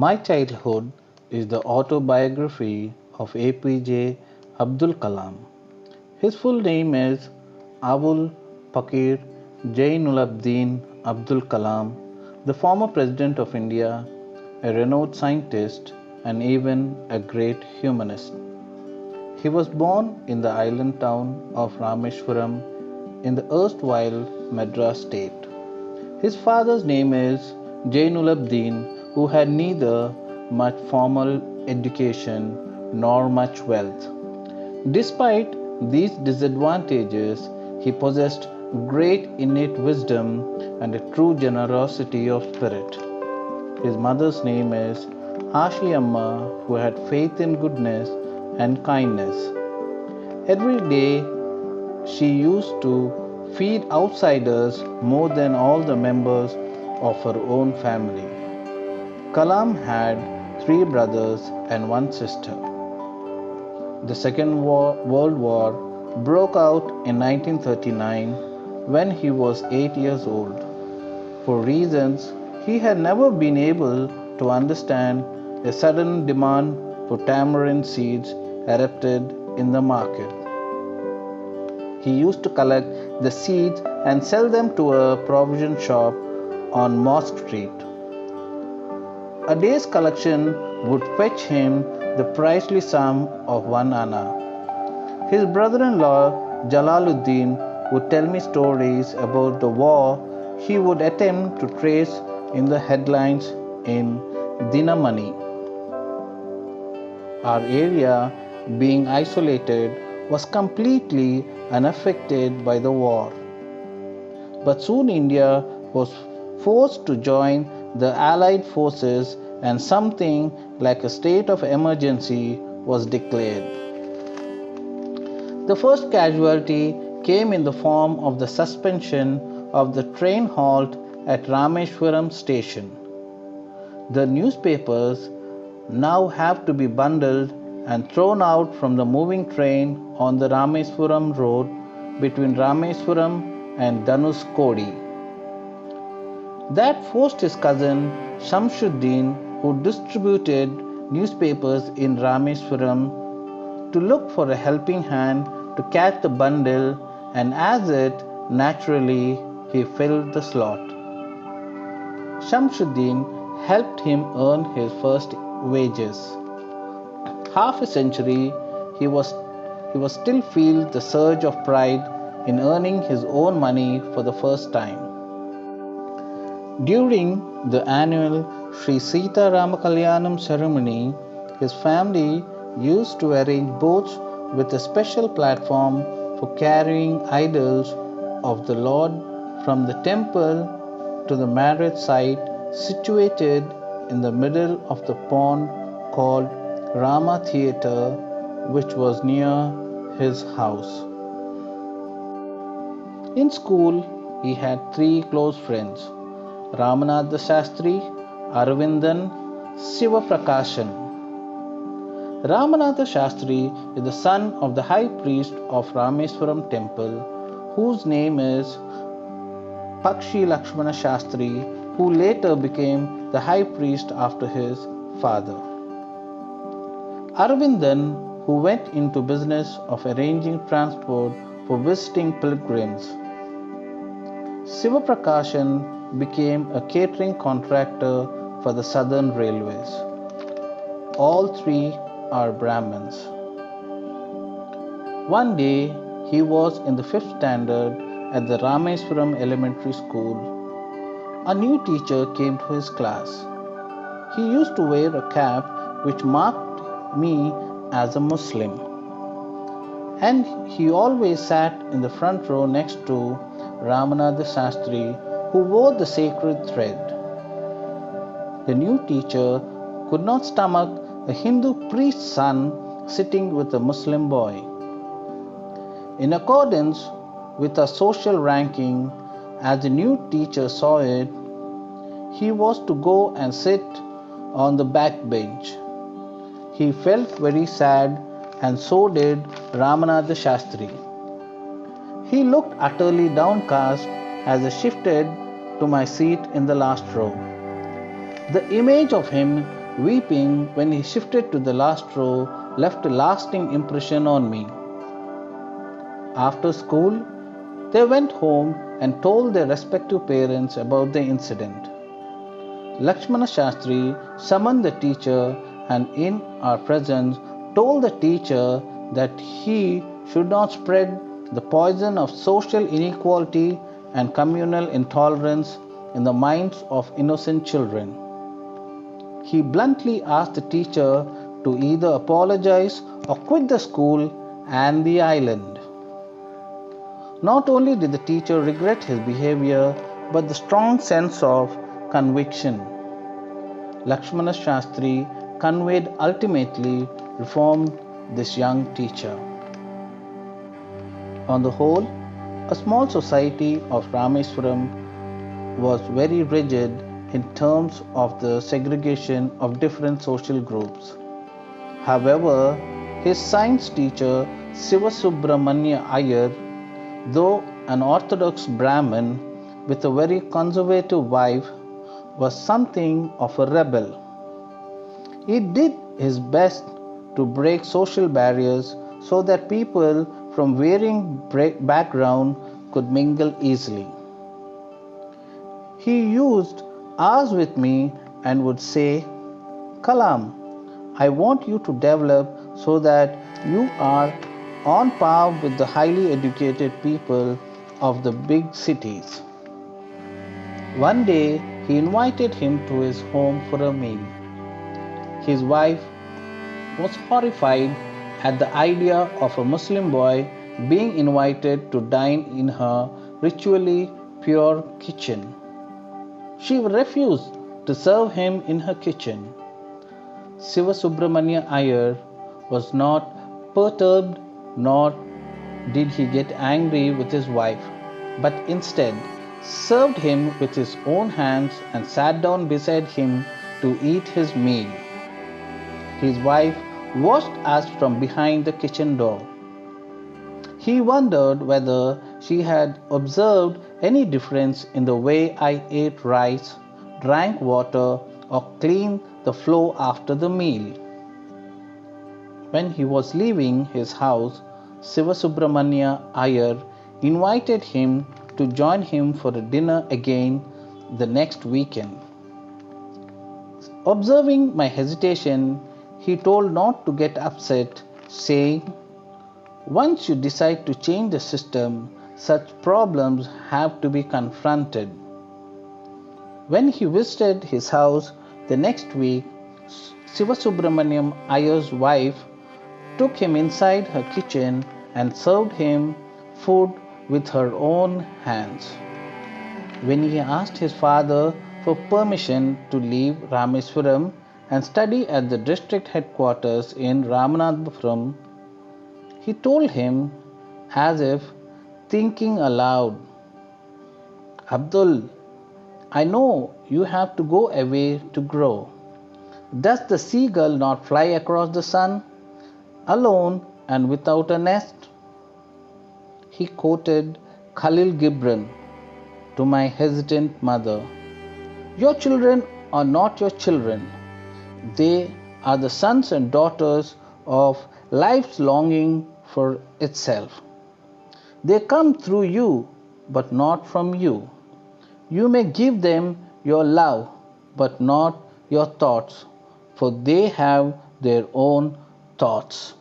My childhood is the autobiography of APJ Abdul Kalam. His full name is Abul Pakir Jainulabdin Abdul Kalam, the former President of India, a renowned scientist, and even a great humanist. He was born in the island town of Rameshwaram in the erstwhile Madras state. His father's name is Jainulabdin, who had neither much formal education nor much wealth. Despite these disadvantages, he possessed great innate wisdom and a true generosity of spirit. His mother's name is Ashi Amma, who had faith in goodness and kindness. Every day she used to feed outsiders more than all the members of her own family. Kalam had three brothers and one sister. The Second World War broke out in 1939 when he was 8 years old. For reasons he had never been able to understand, a sudden demand for tamarind seeds erupted in the market. He used to collect the seeds and sell them to a provision shop on Mosque Street. A day's collection would fetch him the princely sum of 1 anna. His brother-in-law Jalaluddin would tell me stories about the war he would attempt to trace in the headlines in Dinamani. Our area, being isolated, was completely unaffected by the war. But soon India was forced to join the Allied forces and something like a state of emergency was declared. The first casualty came in the form of the suspension of the train halt at Rameshwaram station. The newspapers now have to be bundled and thrown out from the moving train on the Rameswaram road between Rameswaram and Dhanuskodi. That forced his cousin Shamsuddin, who distributed newspapers in Rameswaram, to look for a helping hand to catch the bundle, and as it naturally he filled the slot. Shamsuddin helped him earn his first wages. Half a century he was still feel the surge of pride in earning his own money for the first time. During the annual Sri Sita Ramakalyanam ceremony, his family used to arrange boats with a special platform for carrying idols of the Lord from the temple to the marriage site situated in the middle of the pond called Rama Theatre, which was near his house. In school, he had three close friends: Ramanatha Shastri, Aravindan, Sivaprakashan. Ramanatha Shastri is the son of the high priest of Rameswaram temple, whose name is Pakshi Lakshmana Shastri, who later became the high priest after his father. Aravindan, who went into business of arranging transport for visiting pilgrims. Sivaprakashan became a catering contractor for the Southern Railways. All three are Brahmins. One day, he was in the 5th standard at the Rameswaram Elementary School. A new teacher came to his class. He used to wear a cap which marked me as a Muslim, and he always sat in the front row next to Ramanatha Shastri, who wore the sacred thread. The new teacher could not stomach a Hindu priest's son sitting with a Muslim boy. In accordance with our social ranking, as the new teacher saw it, he was to go and sit on the back bench. He felt very sad, and so did Ramanatha Shastri. He looked utterly downcast as I shifted to my seat in the last row. The image of him weeping when he shifted to the last row left a lasting impression on me. After school, they went home and told their respective parents about the incident. Lakshmana Shastri summoned the teacher and in our presence told the teacher that he should not spread the poison of social inequality and communal intolerance in the minds of innocent children. He bluntly asked the teacher to either apologize or quit the school and the island. Not only did the teacher regret his behavior, but the strong sense of conviction Lakshmana Shastri conveyed ultimately reformed this young teacher. On the whole, a small society of Rameswaram was very rigid in terms of the segregation of different social groups. However, his science teacher Sivasubramanya Iyer, though an orthodox Brahmin with a very conservative wife, was something of a rebel. He did his best to break social barriers so that people from varying backgrounds could mingle easily. He used hours with me and would say, Kalam, I want you to develop so that you are on par with the highly educated people of the big cities. One day, he invited him to his home for a meal. His wife was horrified at the idea of a Muslim boy being invited to dine in her ritually pure kitchen. She refused to serve him in her kitchen. Sivasubramanya Iyer was not perturbed nor did he get angry with his wife, but instead served him with his own hands and sat down beside him to eat his meal. His wife watched us from behind the kitchen door. He wondered whether she had observed any difference in the way I ate rice, drank water, or cleaned the floor after the meal. When he was leaving his house, Sivasubramanya Iyer invited him to join him for a dinner again the next weekend. Observing my hesitation, he told not to get upset, saying, once you decide to change the system, such problems have to be confronted. When he visited his house the next week, Sivasubramaniam Iyer's wife took him inside her kitchen and served him food with her own hands. When he asked his father for permission to leave Rameswaram and study at the district headquarters in Ramanathapuram, he told him as if thinking aloud, Abdul, I know you have to go away to grow. Does the seagull not fly across the sun, alone and without a nest? He quoted Khalil Gibran to my hesitant mother. Your children are not your children. They are the sons and daughters of life's longing for itself. They come through you, but not from you. You may give them your love, but not your thoughts, for they have their own thoughts.